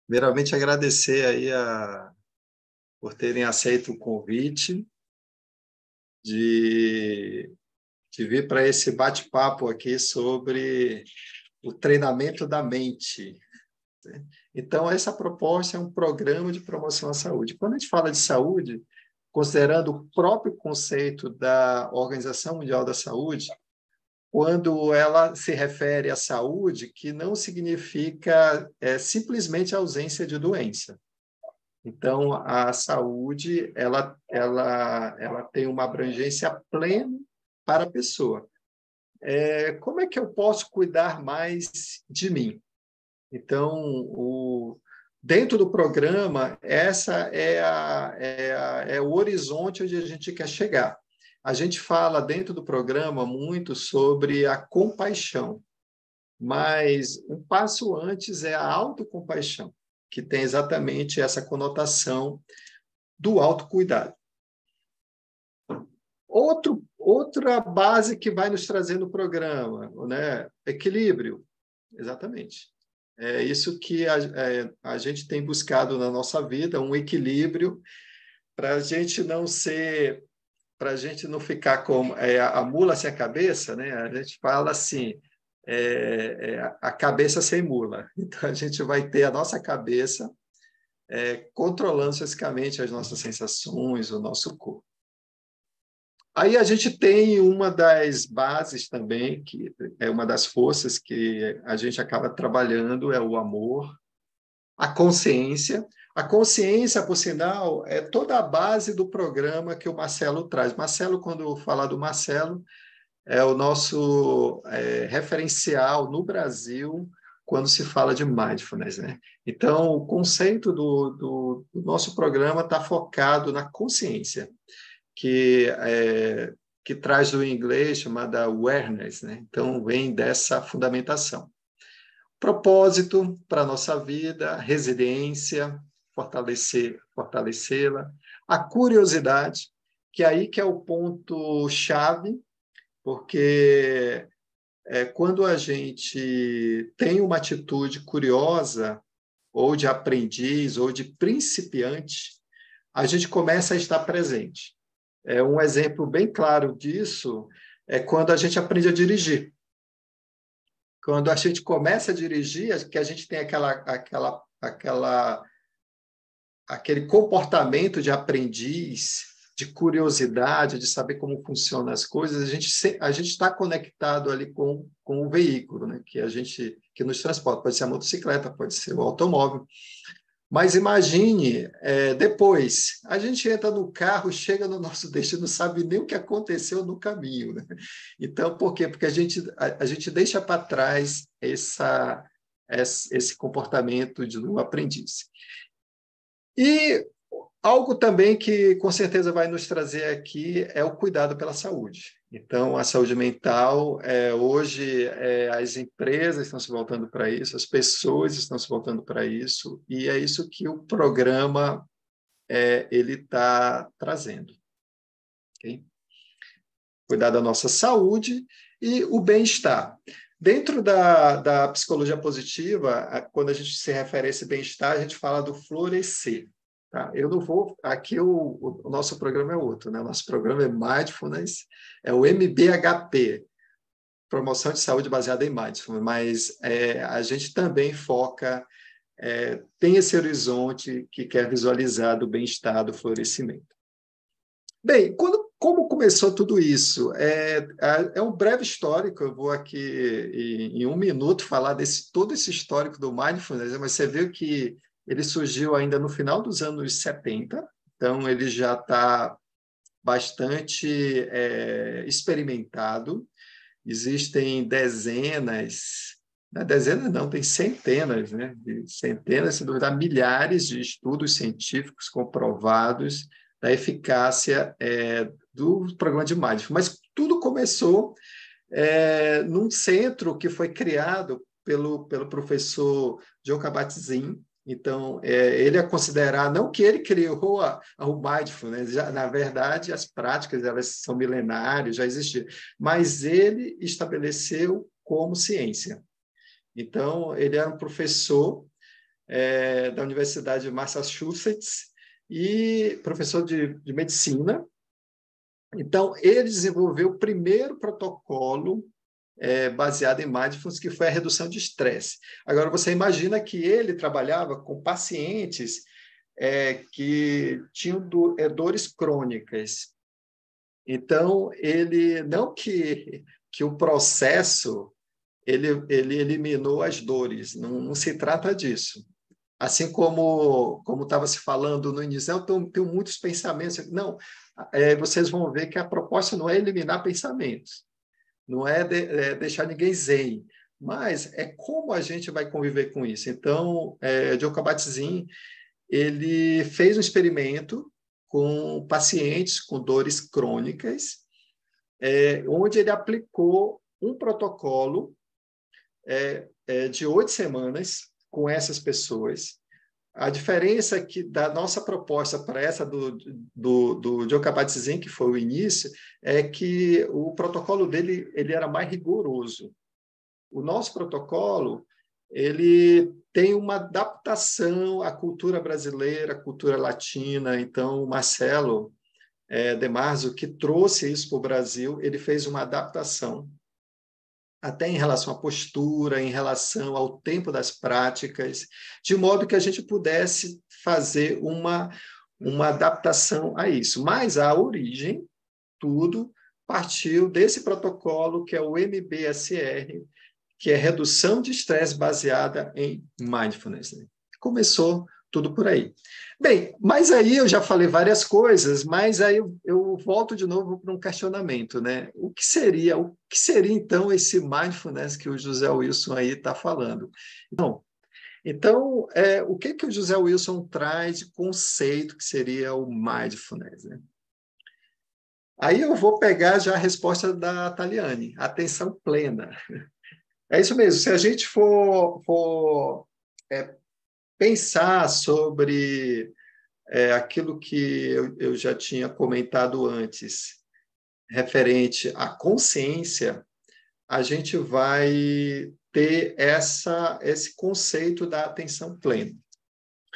Primeiramente, agradecer aí por terem aceito o convite de, de vir para esse bate-papo aqui sobre o treinamento da mente. Então, essa proposta é um programa de promoção à saúde. Quando a gente fala de saúde, considerando o próprio conceito da Organização Mundial da Saúde, quando ela se refere à saúde, que não significa simplesmente a ausência de doença. Então, a saúde ela tem uma abrangência plena para a pessoa. Como é que eu posso cuidar mais de mim? Então, dentro do programa, essa é o horizonte onde a gente quer chegar. A gente fala dentro do programa muito sobre a compaixão, mas um passo antes é a autocompaixão, que tem exatamente essa conotação do autocuidado. Outra base que vai nos trazer no programa, né? Equilíbrio, exatamente. É isso que a gente tem buscado na nossa vida, um equilíbrio para a gente não ficar como a mula sem a cabeça, né? A gente fala assim, a cabeça sem mula. Então, a gente vai ter a nossa cabeça controlando fisicamente as nossas sensações, o nosso corpo. Aí a gente tem uma das bases também, que é uma das forças que a gente acaba trabalhando, é o amor, a consciência. A consciência, por sinal, é toda a base do programa que o Marcelo traz. Marcelo, quando falar do Marcelo, é o nosso referencial no Brasil quando se fala de mindfulness, né? Então, o conceito do nosso programa está focado na consciência, que traz do inglês chamada awareness, né? Então, vem dessa fundamentação. Propósito para a nossa vida, resiliência, fortalecê-la, a curiosidade, que aí que é o ponto-chave, porque quando a gente tem uma atitude curiosa, ou de aprendiz, ou de principiante, a gente começa a estar presente. Um exemplo bem claro disso é quando a gente aprende a dirigir. Quando a gente começa a dirigir, que a gente tem aquele comportamento de aprendiz, de curiosidade, de saber como funcionam as coisas, a gente está conectado ali com o veículo, né? Que nos transporta. Pode ser a motocicleta, pode ser o automóvel. Mas imagine, depois, a gente entra no carro, chega no nosso destino, não sabe nem o que aconteceu no caminho, né? Então, por quê? Porque a gente deixa para trás esse comportamento de um aprendiz. E algo também que com certeza vai nos trazer aqui é o cuidado pela saúde. Então, a saúde mental, hoje, as empresas estão se voltando para isso, as pessoas estão se voltando para isso, e é isso que o programa ele está trazendo. Okay? Cuidar da nossa saúde e o bem-estar. Dentro da psicologia positiva, quando a gente se refere a esse bem-estar, a gente fala do florescer. Tá? Eu não vou... Aqui o nosso programa é outro, né? O nosso programa é Mindfulness, é o MBHP, Promoção de Saúde Baseada em Mindfulness, mas a gente também foca, tem esse horizonte que quer visualizar do bem-estar, do florescimento. Bem, como começou tudo isso? É um breve histórico, eu vou aqui em um minuto falar todo esse histórico do Mindfulness, mas você viu que ele surgiu ainda no final dos anos 70, então ele já está bastante experimentado. Existem dezenas não, tem centenas, né? Centenas, se duvidar, milhares de estudos científicos comprovados da eficácia do programa de Mindfulness. Mas tudo começou num centro que foi criado pelo professor John Kabat-Zinn. Então, ele é considerado, não que ele criou o Mindfulness, né? Na verdade, as práticas elas são milenares, já existiam, mas ele estabeleceu como ciência. Então, ele era um professor da Universidade de Massachusetts e professor de medicina. Então, ele desenvolveu o primeiro protocolo baseado em mindfulness, que foi a redução de estresse. Agora, você imagina que ele trabalhava com pacientes que tinham dores crônicas. Então, ele não que o processo ele eliminou as dores, não se trata disso. Assim como estava se falando no início, eu tenho muitos pensamentos. Não, vocês vão ver que a proposta não é eliminar pensamentos, não é deixar ninguém zen, mas é como a gente vai conviver com isso. Então, Jon Kabat-Zinn, ele fez um experimento com pacientes com dores crônicas, onde ele aplicou um protocolo de 8 semanas com essas pessoas. A diferença que da nossa proposta para essa do Jon Kabat-Zinn, que foi o início, é que o protocolo dele ele era mais rigoroso. O nosso protocolo ele tem uma adaptação à cultura brasileira, à cultura latina. Então, o Marcelo De Marzo, que trouxe isso para o Brasil, ele fez uma adaptação até em relação à postura, em relação ao tempo das práticas, de modo que a gente pudesse fazer uma adaptação a isso. Mas a origem, tudo, partiu desse protocolo que é o MBSR, que é redução de estresse baseada em mindfulness. Começou tudo por aí. Bem, mas aí eu já falei várias coisas, mas aí eu volto de novo para um questionamento, né? O que seria então esse mindfulness que o José Wilson aí está falando? Então, o que o José Wilson traz de conceito que seria o mindfulness, né? Aí eu vou pegar já a resposta da Taliane, atenção plena. É isso mesmo, se a gente for pensar sobre aquilo que eu já tinha comentado antes, referente à consciência, a gente vai ter esse conceito da atenção plena.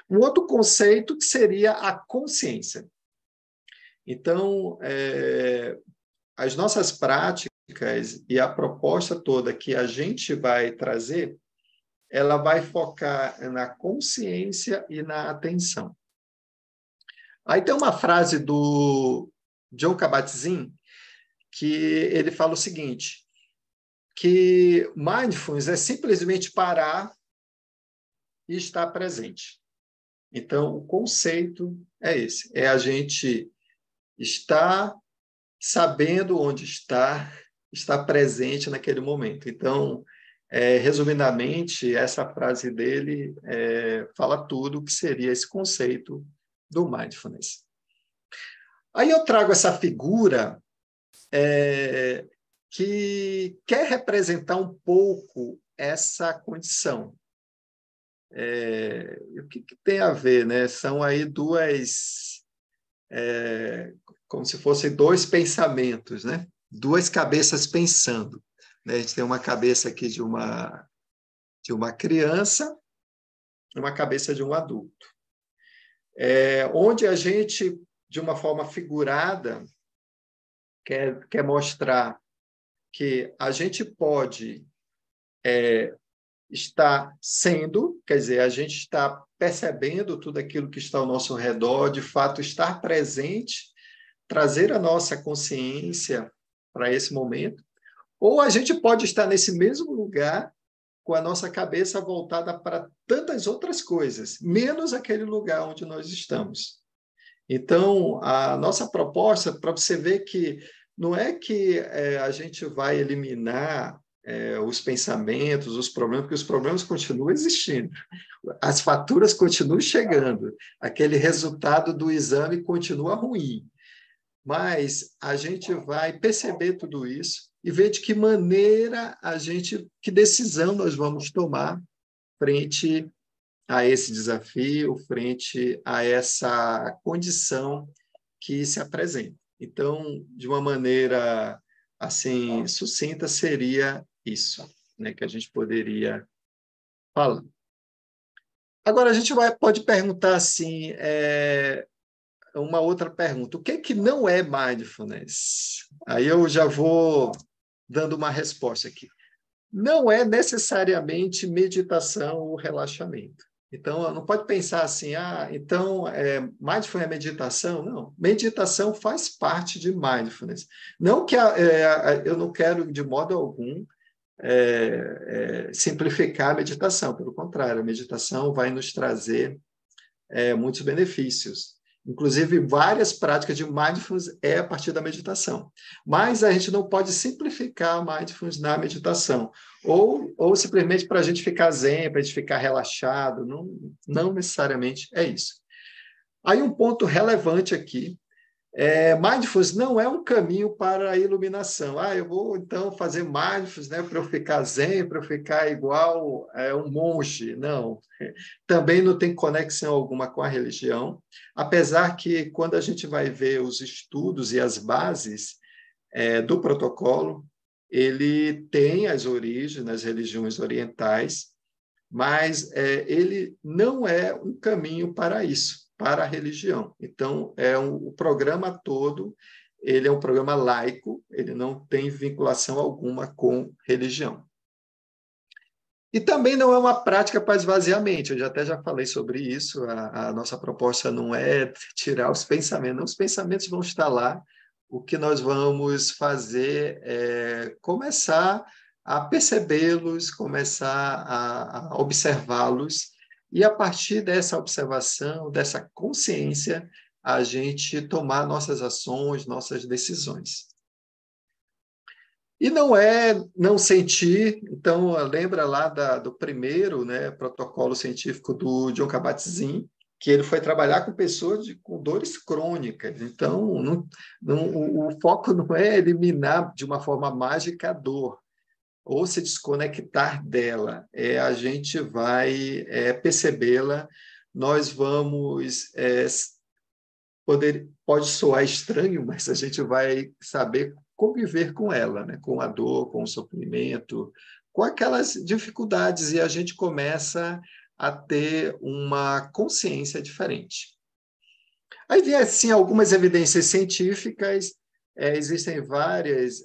Um outro conceito que seria a consciência. Então, as nossas práticas e a proposta toda que a gente vai trazer, ela vai focar na consciência e na atenção. Aí tem uma frase do Jon Kabat-Zinn que ele fala o seguinte, que mindfulness é simplesmente parar e estar presente. Então, o conceito é esse, é a gente estar sabendo onde estar presente naquele momento. Então, resumidamente, essa frase dele fala tudo o que seria esse conceito do mindfulness. Aí eu trago essa figura que quer representar um pouco essa condição. O que tem a ver, né? São aí como se fossem dois pensamentos, né? Duas cabeças pensando. Né? A gente tem uma cabeça aqui de uma criança e uma cabeça de um adulto. Onde a gente, de uma forma figurada, quer mostrar que a gente pode estar sendo, quer dizer, a gente está percebendo tudo aquilo que está ao nosso redor, de fato, estar presente, trazer a nossa consciência para esse momento, ou a gente pode estar nesse mesmo lugar com a nossa cabeça voltada para tantas outras coisas, menos aquele lugar onde nós estamos. Então, a nossa proposta, para você ver que não é que a gente vai eliminar os pensamentos, os problemas, porque os problemas continuam existindo. As faturas continuam chegando. Aquele resultado do exame continua ruim. Mas a gente vai perceber tudo isso e ver de que maneira que decisão nós vamos tomar frente a esse desafio, frente a essa condição que se apresenta. Então, de uma maneira assim sucinta, seria isso, né, que a gente poderia falar. Agora, a gente pode perguntar assim, uma outra pergunta. O que é que não é mindfulness? Aí eu já vou dando uma resposta aqui. Não é necessariamente meditação ou relaxamento. Então, não pode pensar assim, então, mindfulness é meditação? Não, meditação faz parte de mindfulness. Não que eu não quero, de modo algum, simplificar a meditação, pelo contrário, a meditação vai nos trazer muitos benefícios. Inclusive, várias práticas de mindfulness é a partir da meditação. Mas a gente não pode simplificar a mindfulness na meditação. Ou simplesmente para a gente ficar zen, para a gente ficar relaxado. Não, não necessariamente é isso. Aí um ponto relevante aqui mindfulness não é um caminho para a iluminação. Eu vou então fazer mindfulness, né, para eu ficar zen, para eu ficar igual um monge. Não. Também não tem conexão alguma com a religião, apesar que quando a gente vai ver os estudos e as bases do protocolo, ele tem as origens nas religiões orientais, mas ele não é um caminho para isso, para a religião. Então, o programa todo, ele é um programa laico, ele não tem vinculação alguma com religião. E também não é uma prática para esvaziar a mente, já falei sobre isso, a nossa proposta não é tirar os pensamentos, não, os pensamentos vão estar lá, o que nós vamos fazer é começar a percebê-los, começar a observá-los, e a partir dessa observação, dessa consciência, a gente tomar nossas ações, nossas decisões. E não é não sentir, então lembra lá do primeiro, né, protocolo científico do John Kabat-Zinn, que ele foi trabalhar com pessoas com dores crônicas. Então, o foco não é eliminar de uma forma mágica a dor, ou se desconectar dela, a gente vai percebê-la, nós vamos pode soar estranho, mas a gente vai saber conviver com ela, né? Com a dor, com o sofrimento, com aquelas dificuldades, e a gente começa a ter uma consciência diferente. Aí vem, assim, algumas evidências científicas, existem vários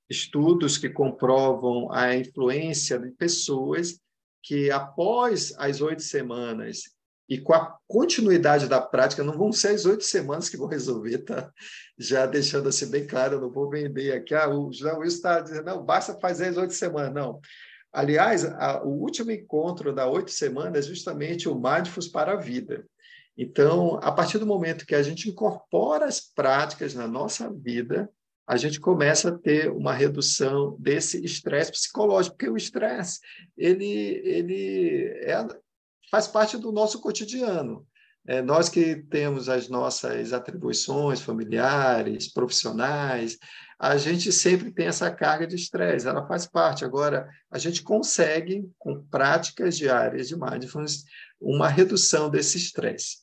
estudos que comprovam a influência de pessoas que, após as 8 semanas, e com a continuidade da prática, não vão ser as 8 semanas que vão resolver, tá? Já deixando assim bem claro, eu não vou vender aqui, o Wilson está dizendo, não, basta fazer as 8 semanas, não. Aliás, o último encontro da 8 semanas é justamente o Mindfulness para a Vida. Então, a partir do momento que a gente incorpora as práticas na nossa vida, a gente começa a ter uma redução desse estresse psicológico, porque o estresse faz parte do nosso cotidiano. Nós que temos as nossas atribuições familiares, profissionais, a gente sempre tem essa carga de estresse, ela faz parte. Agora, a gente consegue, com práticas diárias de mindfulness, uma redução desse estresse.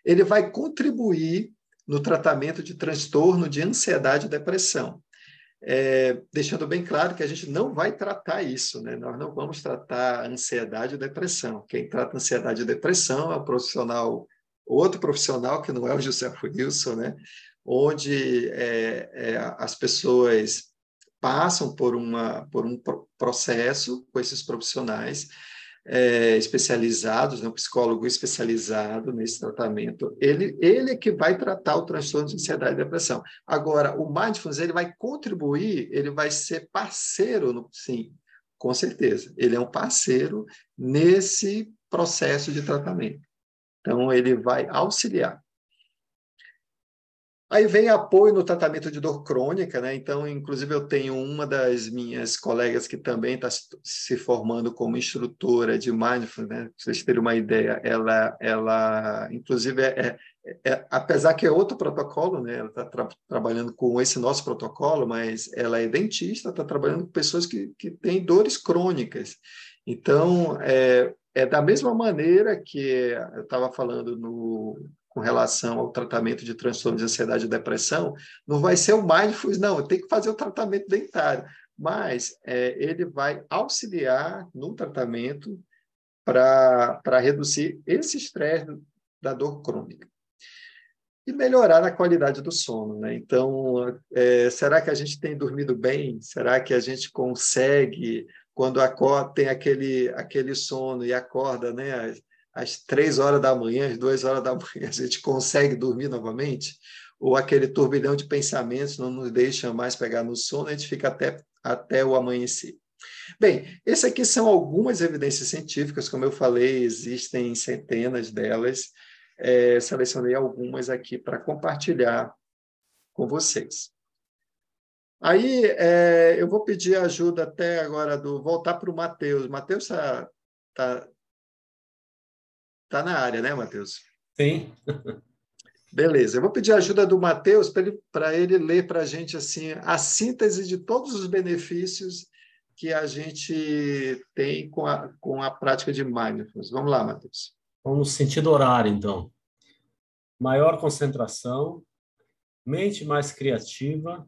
Ele vai contribuir no tratamento de transtorno de ansiedade e depressão. Deixando bem claro que a gente não vai tratar isso, né? Nós não vamos tratar ansiedade e depressão. Quem trata ansiedade e depressão é outro profissional que não é o José Wilson, né? Onde as pessoas passam por um processo com esses profissionais especializados, né, um psicólogo especializado nesse tratamento, ele é que vai tratar o transtorno de ansiedade e depressão. Agora, o mindfulness, ele vai contribuir, ele vai ser parceiro, sim, com certeza, ele é um parceiro nesse processo de tratamento. Então, ele vai auxiliar. Aí vem apoio no tratamento de dor crônica, né? Então, inclusive, eu tenho uma das minhas colegas que também está se formando como instrutora de mindfulness, né? Para vocês terem uma ideia, ela inclusive, apesar que é outro protocolo, né? Ela está trabalhando com esse nosso protocolo, mas ela é dentista, está trabalhando com pessoas que têm dores crônicas. Então, é da mesma maneira que eu estava falando com relação ao tratamento de transtorno de ansiedade e depressão, não vai ser o mindfulness, não, tem que fazer o tratamento dentário. mas ele vai auxiliar no tratamento para reduzir esse estresse da dor crônica e melhorar a qualidade do sono, né? Então, será que a gente tem dormido bem? Será que a gente consegue, quando acorda, tem aquele sono e acorda, né, às 3 horas da manhã, às 2 horas da manhã, a gente consegue dormir novamente? Ou aquele turbilhão de pensamentos não nos deixa mais pegar no sono, a gente fica até o amanhecer. Bem, essas aqui são algumas evidências científicas, como eu falei, existem centenas delas. Selecionei algumas aqui para compartilhar com vocês. Aí, eu vou pedir ajuda até agora voltar para o Matheus. Matheus tá na área, né, Matheus? Sim. Beleza, eu vou pedir ajuda do Matheus para ele ler para a gente assim, a síntese de todos os benefícios que a gente tem com a prática de mindfulness. Vamos lá, Matheus. Vamos no sentido horário, então. Maior concentração, mente mais criativa,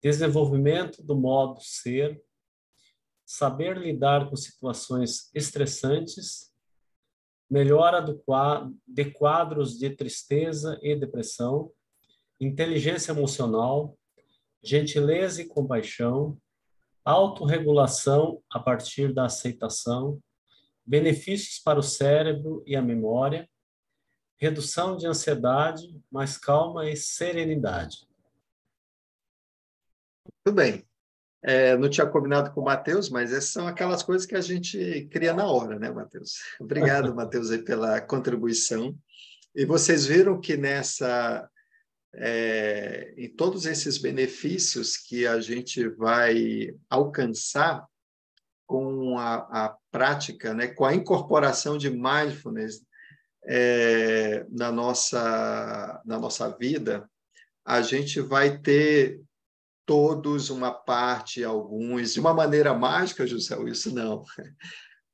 desenvolvimento do modo ser, saber lidar com situações estressantes, melhora de quadros de tristeza e depressão, inteligência emocional, gentileza e compaixão, autorregulação a partir da aceitação, benefícios para o cérebro e a memória, redução de ansiedade, mais calma e serenidade. Tudo bem. Não tinha combinado com o Matheus, mas essas são aquelas coisas que a gente cria na hora, né, Matheus? Obrigado, Matheus, aí pela contribuição. E vocês viram que em todos esses benefícios que a gente vai alcançar com a prática, né, com a incorporação de mindfulness na nossa vida, a gente vai ter todos uma parte, alguns, de uma maneira mágica, José, isso não.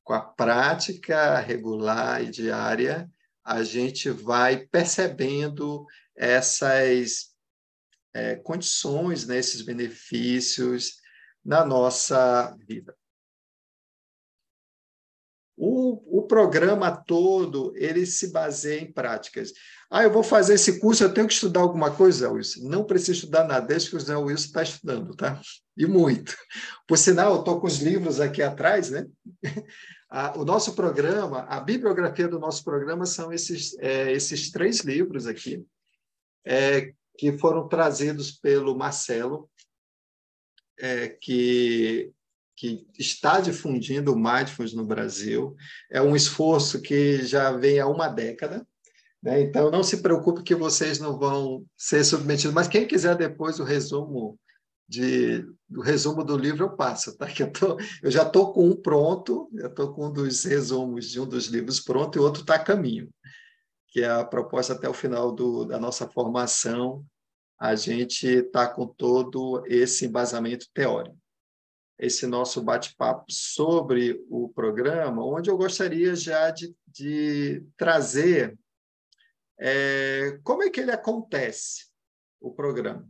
Com a prática regular e diária, a gente vai percebendo essas condições, né, esses benefícios na nossa vida. O programa todo, ele se baseia em práticas. Eu vou fazer esse curso, eu tenho que estudar alguma coisa, Zé Wilson? Não preciso estudar nada, desde que o Zé Wilson está estudando, tá? E muito. Por sinal, eu estou com os livros aqui atrás, né? O nosso programa, a bibliografia do nosso programa são esses 3 livros aqui, que foram trazidos pelo Marcelo, que está difundindo o Mindfulness no Brasil. É um esforço que já vem há uma década, né? Então, não se preocupe que vocês não vão ser submetidos, mas quem quiser depois o resumo do livro, eu passo, tá? Que eu já estou com um pronto, eu estou com um dos resumos de um dos livros pronto e o outro está a caminho, que é a proposta até o final da nossa formação, a gente está com todo esse embasamento teórico. Esse nosso bate-papo sobre o programa, onde eu gostaria já de trazer como é que ele acontece, o programa.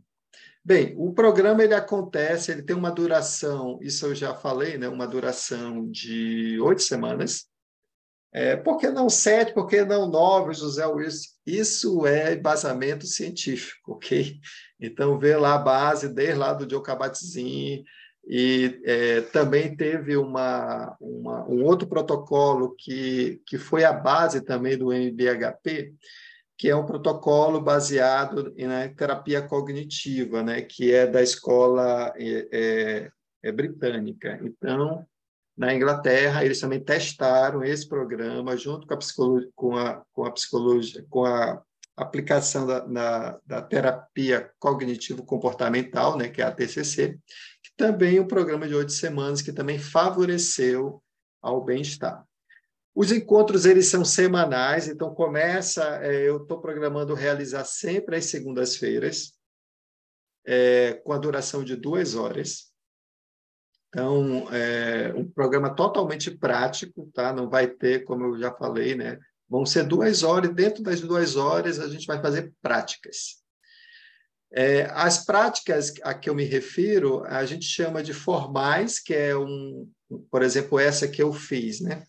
Bem, o programa ele acontece, ele tem uma duração, isso eu já falei, né, uma duração de 8 semanas. Por que não 7, por que não 9, José Wilson? Isso é embasamento científico, ok? Então, vê lá a base, desde lá do Joe Kabat-Zinn, e também teve um outro protocolo que foi a base também do MBHP, que é um protocolo baseado na terapia cognitiva, né, que é da escola britânica. Então, na Inglaterra, eles também testaram esse programa junto com a psicologia, com a aplicação da terapia cognitivo-comportamental, né, que é a TCC, que também é um programa de 8 semanas que também favoreceu ao bem-estar. Os encontros eles são semanais, então eu estou programando realizar sempre às segundas-feiras, com a duração de 2 horas. Então, um programa totalmente prático, tá? Não vai ter, como eu já falei, né? Vão ser 2 horas, e dentro das 2 horas a gente vai fazer práticas. As práticas a que eu me refiro, a gente chama de formais, que é por exemplo, essa que eu fiz, né?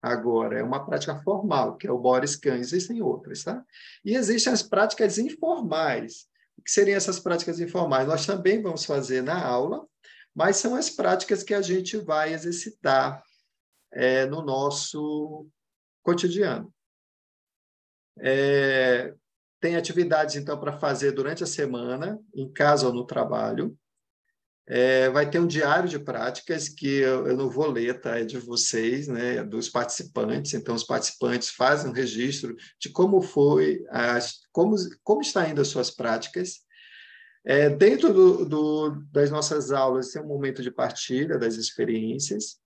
Agora, é uma prática formal, que é o body scan. Existem outras, tá? E existem as práticas informais. O que seriam essas práticas informais? Nós também vamos fazer na aula, mas são as práticas que a gente vai exercitar no nosso cotidiano. Tem atividades, então, para fazer durante a semana, em casa ou no trabalho. Vai ter um diário de práticas que eu não vou ler, tá? É de vocês, né? Dos participantes. Então, os participantes fazem um registro de como foi, como está indo as suas práticas. Dentro das nossas aulas, tem um momento de partilha das experiências.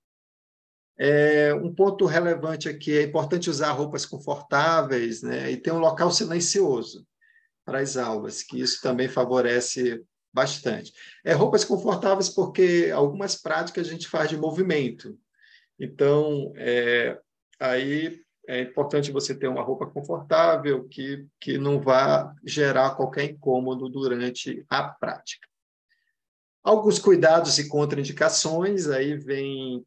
Um ponto relevante aqui é importante usar roupas confortáveis, né? E ter um local silencioso para as aulas, que isso também favorece bastante. Roupas confortáveis porque algumas práticas a gente faz de movimento. Então, aí é importante você ter uma roupa confortável que não vá gerar qualquer incômodo durante a prática. Alguns cuidados e contraindicações, aí vem...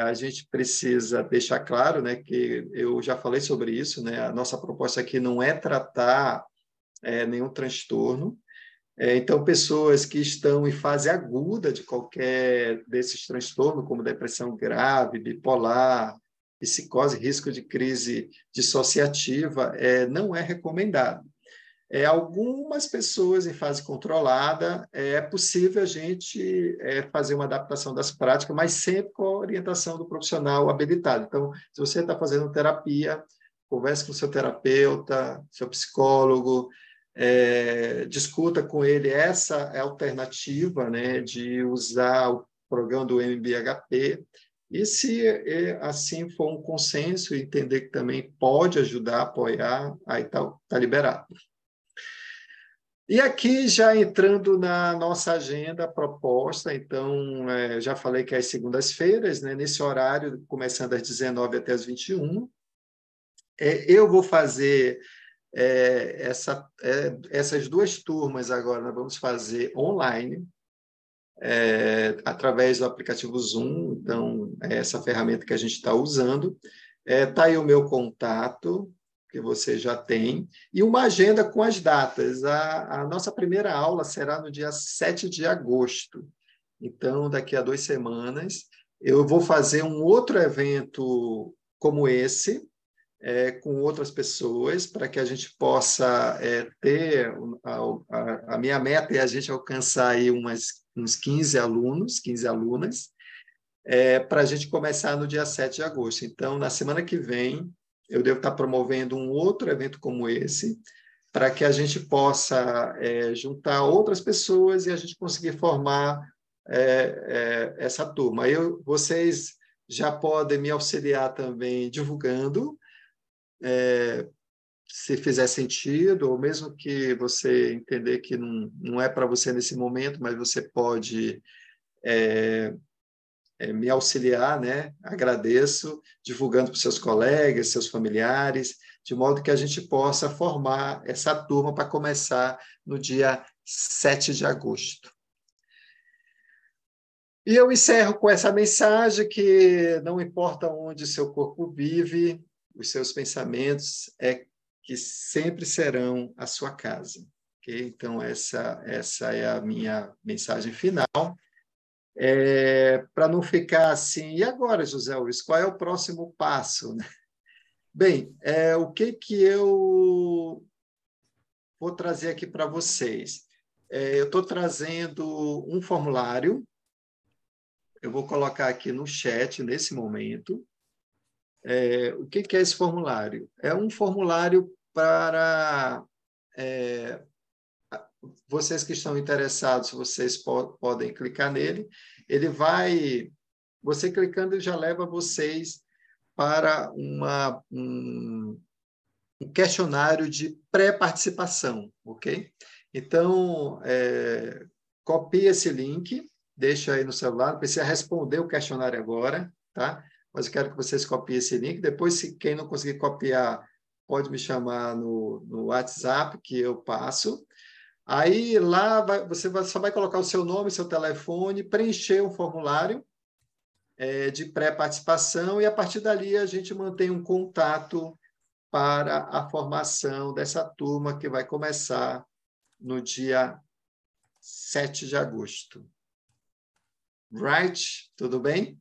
a gente precisa deixar claro, né, que eu já falei sobre isso, né, a nossa proposta aqui não é tratar nenhum transtorno. Então, pessoas que estão em fase aguda de qualquer desses transtornos, como depressão grave, bipolar, psicose, risco de crise dissociativa, não é recomendado. Algumas pessoas em fase controlada, é possível a gente fazer uma adaptação das práticas, mas sempre com a orientação do profissional habilitado. Então, se você está fazendo terapia, converse com o seu terapeuta, seu psicólogo, discuta com ele essa alternativa, né, de usar o programa do MBHP, e se assim for um consenso, entender que também pode ajudar, apoiar, aí está liberado. E aqui, já entrando na nossa agenda proposta, então, já falei que é às segundas-feiras, né, nesse horário, começando às 19 até às 21, eu vou fazer essas duas turmas agora, nós vamos fazer online, através do aplicativo Zoom, então, essa ferramenta que a gente está usando. Está aí o meu contato, que você já tem, e uma agenda com as datas. A nossa primeira aula será no dia 7 de agosto. Então, daqui a 2 semanas, eu vou fazer um outro evento como esse, com outras pessoas, para que a gente possa ter... A minha meta é a gente alcançar aí uns 15 alunos, 15 alunas, para a gente começar no dia 7 de agosto. Então, na semana que vem, eu devo estar promovendo um outro evento como esse, para que a gente possa juntar outras pessoas e a gente conseguir formar essa turma. Vocês já podem me auxiliar também divulgando, se fizer sentido, ou mesmo que você entender que não é para você nesse momento, mas você pode me auxiliar, né? Agradeço, divulgando para os seus colegas, seus familiares, de modo que a gente possa formar essa turma para começar no dia 7 de agosto. E eu encerro com essa mensagem que não importa onde seu corpo vive, os seus pensamentos que sempre serão a sua casa. Okay? Então, essa é a minha mensagem final. Para não ficar assim, e agora, José Luiz, qual é o próximo passo? Bem, o que eu vou trazer aqui para vocês? Eu estou trazendo um formulário, eu vou colocar aqui no chat nesse momento. O que é esse formulário? É um formulário para vocês que estão interessados, vocês podem clicar nele. Você clicando, ele já leva vocês para um questionário de pré-participação, ok? Então, copie esse link, deixa aí no celular, não precisa responder o questionário agora, tá? Mas eu quero que vocês copiem esse link. Depois, se quem não conseguir copiar, pode me chamar no WhatsApp, que eu passo. Aí lá você só vai colocar o seu nome, seu telefone, preencher um formulário de pré-participação e a partir dali a gente mantém um contato para a formação dessa turma que vai começar no dia 7 de agosto. Right? Tudo bem?